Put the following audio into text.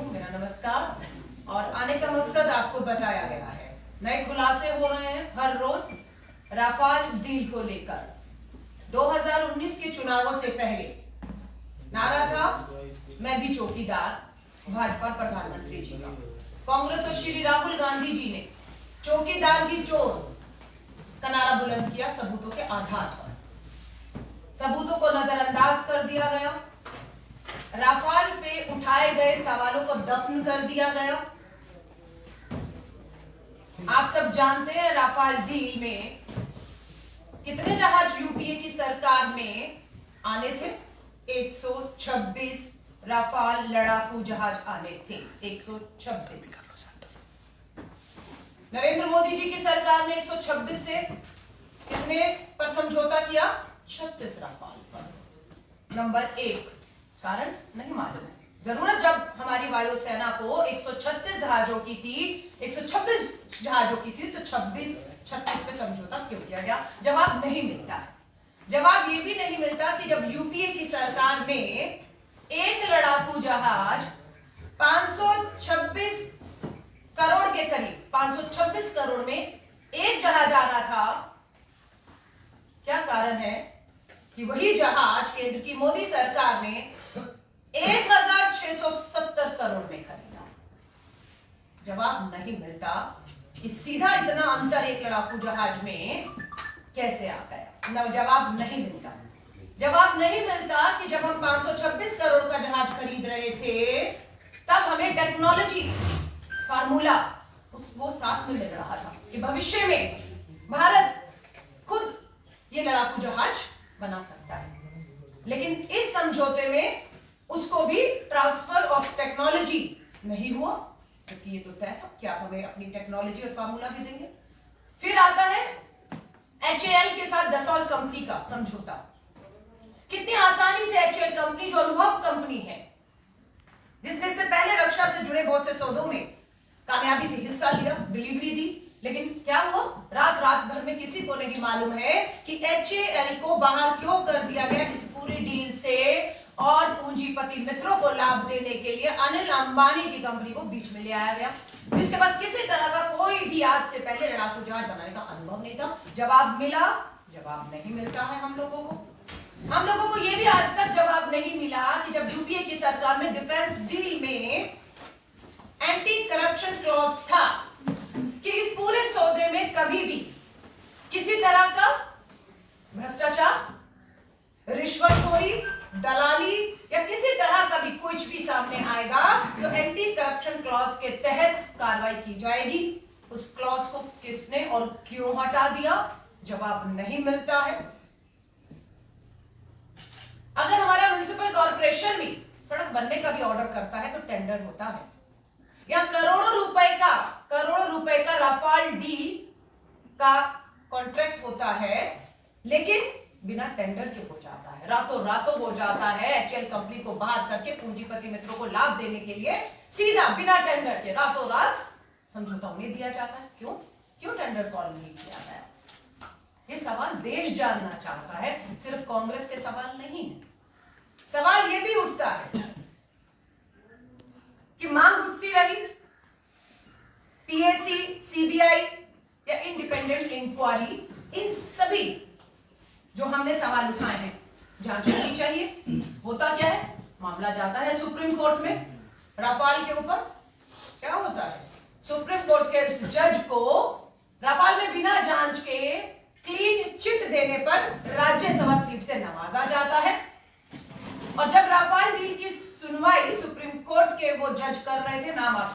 हूँ, मेरा नमस्कार। और आने का मकसद आपको बताया गया है। नए खुलासे हो रहे हैं हर रोज राफाल डील को लेकर। 2019 के चुनावों से पहले नारा था, मैं भी चौकीदार, भाजपा प्रधानमंत्री जी का। कांग्रेस और श्री राहुल गांधी जी ने चौकीदार की चोर का नारा बुलंद किया सबूतों के आधार पर। सबूतों को नजरअंदाज कर दिया गया, राफाल पे उठाए गए सवालों को दफन कर दिया गया। आप सब जानते हैं राफाल डील में कितने जहाज यूपीए की सरकार में आने थे? 126 राफाल लड़ाकू जहाज आने थे। 126। नरेंद्र मोदी जी की सरकार ने 126 से कितने पर समझौता किया? 36 राफाल पर। नंबर 1 कारण नहीं मालूम है। जरूरत जब हमारी वायुसेना को 136 जहाजों की थी, 126 जहाजों की थी, तो 36 पे समझौता क्यों किया गया? जवाब नहीं मिलता है। जवाब ये भी नहीं मिलता कि जब यूपीए की सरकार में एक लड़ाकू जहाज 526 करोड़ के करीब, 526 करोड़ में एक जहाज आ रहा था, क्या कारण है कि वही जहाज केंद्र की मोदी सरकार ने 1670 करोड़ में खरीदा? जवाब नहीं मिलता कि सीधा इतना अंतर एक लड़ाकू जहाज में कैसे आ गया। जवाब नहीं मिलता। जवाब नहीं मिलता कि जब हम 526 करोड़ का जहाज खरीद रहे थे, तब हमें टेक्नोलॉजी फार्मूला वो साथ में मिल रहा था कि भविष्य में भारत खुद ये लड़ाकू जहाज बना सकता है। लेकिन इस समझौते में उसको भी ट्रांसफर ऑफ टेक्नोलॉजी नहीं हुआ, क्योंकि ये तो तय था क्या हमें अपनी टेक्नोलॉजी और फार्मूला भी देंगे। फिर आता है एचएएल के साथ दसॉल्ट कंपनी का समझौता। कितनी आसानी से एचएएल कंपनी, जो अनुभव कंपनी है, जिसने से पहले रक्षा से जुड़े बहुत से सौदों में कामयाबी से हिस्सा लिया, डिलीवरी दी, लेकिन क्या हुआ? रात भर में किसी को नहीं मालूम है कि एचएएल को बाहर क्यों कर दिया गया इस पूरी डील से, और पूंजीपति मित्रों को लाभ देने के लिए अनिल अंबानी की कंपनी को बीच में ले आया गया, जिसके पास किसी तरह का कोई भी आज से पहले लड़ाकू जहाज बनाने का अनुभव नहीं था। जवाब मिला? जवाब नहीं मिलता है हम लोगों को। हम लोगों को यह भी आज तक जवाब नहीं मिला कि जब यूपीए की सरकार में डिफेंस डील में एंटी करप्शन क्लॉज था कि इस पूरे सौदे में कभी भी किसी तरह का भ्रष्टाचार, रिश्वतखोरी, दलाली या किसी तरह का भी कुछ भी सामने आएगा तो एंटी करप्शन क्लॉज के तहत कार्रवाई की जाएगी। उस क्लॉज को किसने और क्यों हटा दिया? जवाब नहीं मिलता है। अगर हमारा म्युनिसिपल कॉर्पोरेशन भी सड़क बनने का भी ऑर्डर करता है तो टेंडर होता है, या करोड़ों रुपए का राफाल डील का कॉन्ट्रैक्ट होता है, लेकिन बिना टेंडर के हो जाता है, रातों हो जाता है। एचएएल कंपनी को बाहर करके पूंजीपति मित्रों को लाभ देने के लिए सीधा बिना टेंडर के रातों रात समझौता उन्हें दिया जाता है। क्यों टेंडर कॉल नहीं किया गया? ये सवाल देश जानना चाहता है, सिर्फ कांग्रेस के सवाल नहीं है। सवाल ये भी उठता है कि मांग उठती रही, पीएससी, सीबीआई या इंडिपेंडेंट इंक्वायरी, इन सभी जो हमने सवाल उठाए हैं जांच होनी चाहिए। होता क्या है? मामला जाता है सुप्रीम कोर्ट में राफाल के ऊपर। क्या होता है? सुप्रीम कोर्ट के उस जज को राफाल में बिना जांच के क्लीन चिट देने पर राज्यसभा सीट से नवाजा जाता है। और जब राफाल डील की सुनवाई सुप्रीम कोर्ट के वो जज कर रहे थे, नाम